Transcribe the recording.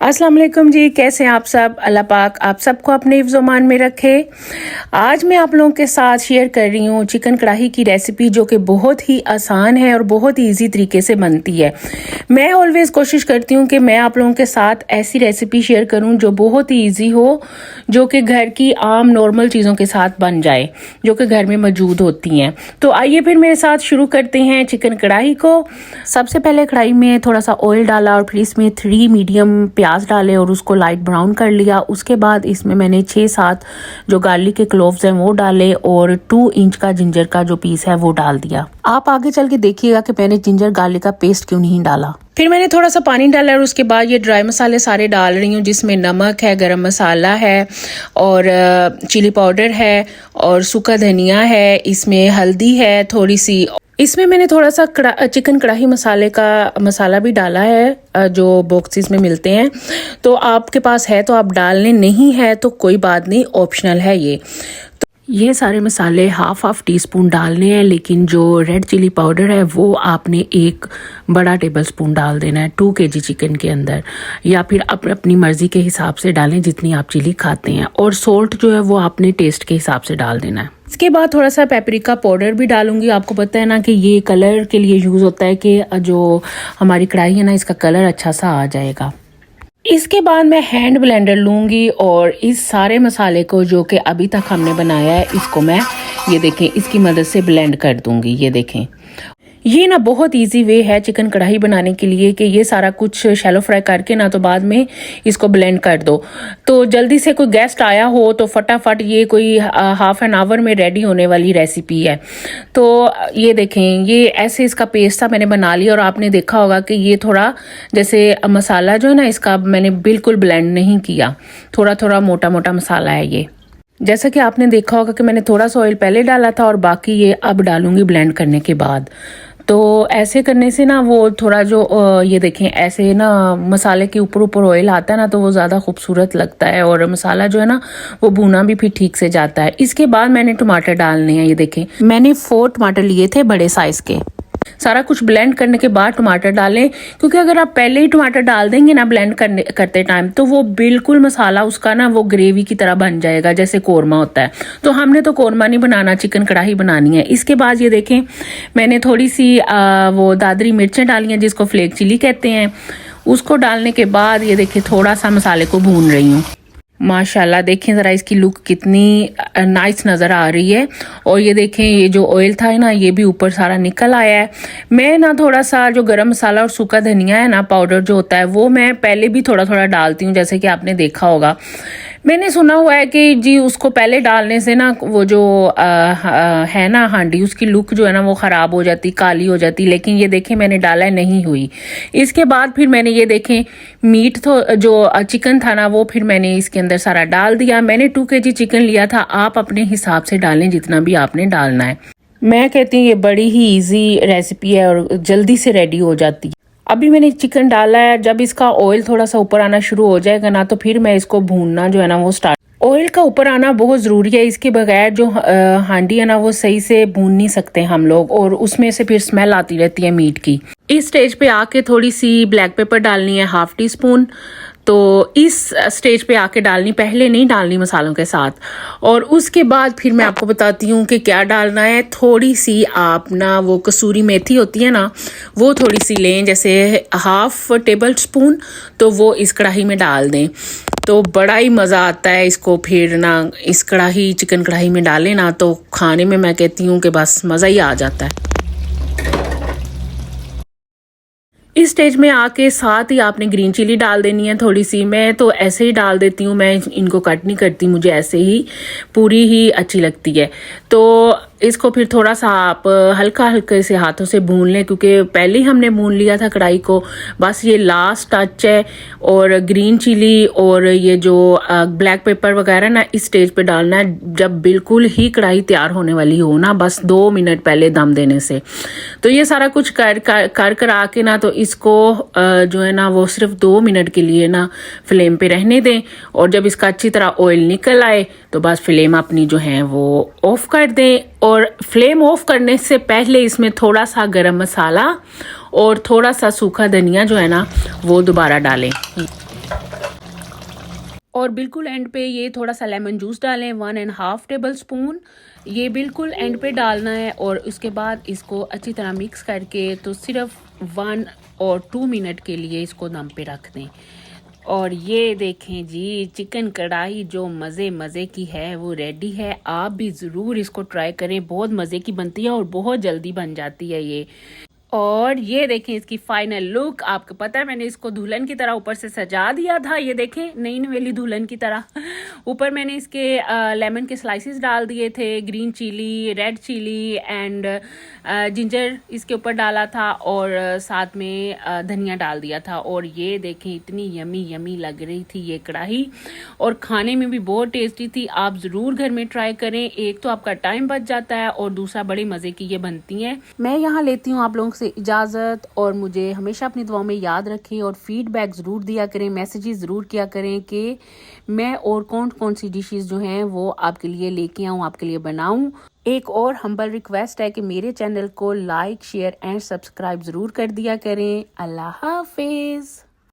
अस्सलाम वालेकुम जी, कैसे हैं आप सब। अल्लाह पाक आप सबको अपने हिफ्ज़-ओ-मान में रखे। आज मैं आप लोगों के साथ शेयर कर रही हूँ चिकन कढ़ाई की रेसिपी, जो कि बहुत ही आसान है और बहुत ही ईजी तरीके से बनती है। मैं ऑलवेज़ कोशिश करती हूँ कि मैं आप लोगों के साथ ऐसी रेसिपी शेयर करूँ जो बहुत ही ईजी हो, जो कि घर की आम नॉर्मल चीज़ों के साथ बन जाए, जो कि घर में मौजूद होती हैं। तो आइए फिर मेरे साथ शुरू करते हैं चिकन कढ़ाई को। सबसे पहले कढ़ाई में थोड़ा सा ऑयल डाला और फिर इसमें 3 मीडियम प्याज डाले और उसको लाइट ब्राउन कर लिया। उसके बाद इसमें मैंने 6-7 जो गार्लिक के क्लोव्स हैं वो डाले और 2 इंच का जिंजर का जो पीस है वो डाल दिया। आप आगे चल के देखिएगा कि मैंने जिंजर गार्लिक का पेस्ट क्यों नहीं डाला। फिर मैंने थोड़ा सा पानी डाला और उसके बाद ये ड्राई मसाले सारे डाल रही हूँ, जिसमें नमक है, गरम मसाला है और चिली पाउडर है और सूखा धनिया है, इसमें हल्दी है थोड़ी सी। इसमें मैंने थोड़ा सा चिकन कढ़ाई मसाले का मसाला भी डाला है जो बॉक्सेस में मिलते हैं, तो आपके पास है तो आप डाल लें, नहीं है तो कोई बात नहीं, ऑप्शनल है ये। तो ये सारे मसाले हाफ टी-स्पून डालने हैं, लेकिन जो रेड चिली पाउडर है वो आपने 1 बड़ा टेबल स्पून डाल देना है 2 kg चिकन के अंदर, या फिर अपनी मर्जी के हिसाब से डालें जितनी आप चिली खाते हैं। और सोल्ट जो है वो आपने टेस्ट के हिसाब से डाल देना है। इसके बाद थोड़ा सा पेपरिका पाउडर भी डालूंगी। आपको पता है ना कि ये कलर के लिए यूज़ होता है कि जो हमारी कढ़ाई है ना, इसका कलर अच्छा सा आ जाएगा। इसके बाद मैं हैंड ब्लेंडर लूँगी और इस सारे मसाले को जो कि अभी तक हमने बनाया है, इसको मैं ये देखें इसकी मदद से ब्लेंड कर दूँगी। ये देखें, ये ना बहुत इजी वे है चिकन कढ़ाई बनाने के लिए कि ये सारा कुछ शैलो फ्राई करके ना तो बाद में इसको ब्लेंड कर दो। तो जल्दी से कोई गेस्ट आया हो तो फटाफट ये कोई हाफ एन आवर में रेडी होने वाली रेसिपी है। तो ये देखें, ये ऐसे इसका पेस्ट था मैंने बना लिया और आपने देखा होगा कि ये थोड़ा जैसे मसाला जो है ना, इसका मैंने बिल्कुल ब्लेंड नहीं किया, थोड़ा थोड़ा मोटा मोटा मसाला है ये। जैसा कि आपने देखा होगा कि मैंने थोड़ा सा ऑयल पहले डाला था और बाकी ये अब डालूंगी ब्लेंड करने के बाद। तो ऐसे करने से ना वो थोड़ा जो ये देखें ऐसे ना मसाले के ऊपर ऊपर ऑयल आता है ना, तो वो ज़्यादा खूबसूरत लगता है और मसाला जो है ना वो भुना भी फिर ठीक से जाता है। इसके बाद मैंने टमाटर डालने हैं। ये देखें, मैंने 4 टमाटर लिए थे बड़े साइज़ के। सारा कुछ ब्लेंड करने के बाद टमाटर डालें, क्योंकि अगर आप पहले ही टमाटर डाल देंगे ना ब्लेंड करते टाइम, तो वो बिल्कुल मसाला उसका ना वो ग्रेवी की तरह बन जाएगा जैसे कोरमा होता है। तो हमने तो कोरमा नहीं बनाना, चिकन कढ़ाई बनानी है। इसके बाद ये देखें मैंने थोड़ी सी वो दादरी मिर्चें डाली हैं जिसको फ्लेक चिली कहते हैं। उसको डालने के बाद ये देखें थोड़ा सा मसाले को भून रही हूँ। माशाल्लाह देखें ज़रा इसकी लुक कितनी नाइस नज़र आ रही है। और ये देखें ये जो ऑयल था ना ये भी ऊपर सारा निकल आया है। मैं ना थोड़ा सा जो गरम मसाला और सूखा धनिया है ना पाउडर जो होता है वो मैं पहले भी थोड़ा थोड़ा डालती हूँ, जैसे कि आपने देखा होगा। मैंने सुना हुआ है कि जी उसको पहले डालने से ना वो जो है ना हांडी, उसकी लुक जो है ना वो ख़राब हो जाती, काली हो जाती, लेकिन ये देखें मैंने डाला है, नहीं हुई। इसके बाद फिर मैंने ये देखें मीट तो जो चिकन था ना वो फिर मैंने इसके अंदर सारा डाल दिया। मैंने 2 kg चिकन लिया था, आप अपने हिसाब से डालें जितना भी आपने डालना है। मैं कहती हूँ ये बड़ी ही ईजी रेसिपी है और जल्दी से रेडी हो जाती है। अभी मैंने चिकन डाला है, जब इसका ऑयल थोड़ा सा ऊपर आना शुरू हो जाएगा ना तो फिर मैं इसको भूनना जो है ना वो स्टार्ट। ऑयल का ऊपर आना बहुत ज़रूरी है, इसके बगैर जो हांडी है ना वो सही से भून नहीं सकते हम लोग, और उसमें से फिर स्मेल आती रहती है मीट की। इस स्टेज पे आके थोड़ी सी ब्लैक पेपर डालनी है, हाफ टी-स्पून। तो इस स्टेज पे आके डालनी, पहले नहीं डालनी मसालों के साथ। और उसके बाद फिर मैं आपको बताती हूँ कि क्या डालना है। थोड़ी सी आप ना वो कसूरी मेथी होती है ना वो थोड़ी सी लें, जैसे हाफ टेबल स्पून, तो वो इस कढ़ाई में डाल दें तो बड़ा ही मज़ा आता है इसको। फिर ना इस कढ़ाई चिकन कढ़ाई में डालें ना तो खाने में मैं कहती हूँ कि बस मज़ा ही आ जाता है। इस स्टेज में आके साथ ही आपने ग्रीन चिली डाल देनी है थोड़ी सी। मैं तो ऐसे ही डाल देती हूँ, मैं इनको कट नहीं करती, मुझे ऐसे ही पूरी ही अच्छी लगती है। तो इसको फिर थोड़ा सा आप हल्का हल्के से हाथों से भून लें, क्योंकि पहले ही हमने भून लिया था कढ़ाई को, बस ये लास्ट टच है। और ग्रीन चिली और ये जो ब्लैक पेपर वगैरह ना इस स्टेज पे डालना है जब बिल्कुल ही कढ़ाई तैयार होने वाली हो ना, बस 2 मिनट पहले दम देने से। तो ये सारा कुछ कर आके ना तो इसको जो है ना वो सिर्फ 2 मिनट के लिए ना फ्लेम पे रहने दें। और जब इसका अच्छी तरह ऑयल निकल आए तो बस फ्लेम अपनी जो है वो ऑफ कर दें। और फ्लेम ऑफ करने से पहले इसमें थोड़ा सा गरम मसाला और थोड़ा सा सूखा धनिया जो है ना वो दोबारा डालें। और बिल्कुल एंड पे ये थोड़ा सा लेमन जूस डालें 1.5 टेबल स्पून, ये बिल्कुल एंड पे डालना है। और उसके बाद इसको अच्छी तरह मिक्स करके तो सिर्फ 1 और 2 मिनट के लिए इसको दम पे रख दें। और ये देखें जी, चिकन कढ़ाई जो मज़े की है वो रेडी है। आप भी ज़रूर इसको ट्राई करें, बहुत मज़े की बनती है और बहुत जल्दी बन जाती है ये। और ये देखें इसकी फाइनल लुक। आपको पता है मैंने इसको दुल्हन की तरह ऊपर से सजा दिया था। ये देखें नई नवेली दुल्हन की तरह। ऊपर मैंने इसके लेमन के स्लाइसेस डाल दिए थे, green chilli, red chilli and ginger इसके ऊपर डाला था, और साथ में धनिया डाल दिया था। और ये देखें इतनी यमी यमी लग रही थी ये कढ़ाई, और खाने में भी बहुत टेस्टी थी। आप ज़रूर घर में ट्राई करें। एक तो आपका टाइम बच जाता है और दूसरा बड़े मज़े की ये बनती हैं। मैं यहाँ लेती हूँ आप लोगों से इजाज़त, और मुझे हमेशा अपनी दुआओं में याद रखें और फीडबैक ज़रूर दिया करें, मैसेजेस ज़रूर किया करें कि मैं और कौन कौन सी डिशेस जो हैं वो आपके लिए लेके आऊँ, आपके लिए बनाऊँ। एक और हम्बल रिक्वेस्ट है कि मेरे चैनल को लाइक, शेयर एंड सब्सक्राइब ज़रूर कर दिया करें। अल्लाह हाफिज़।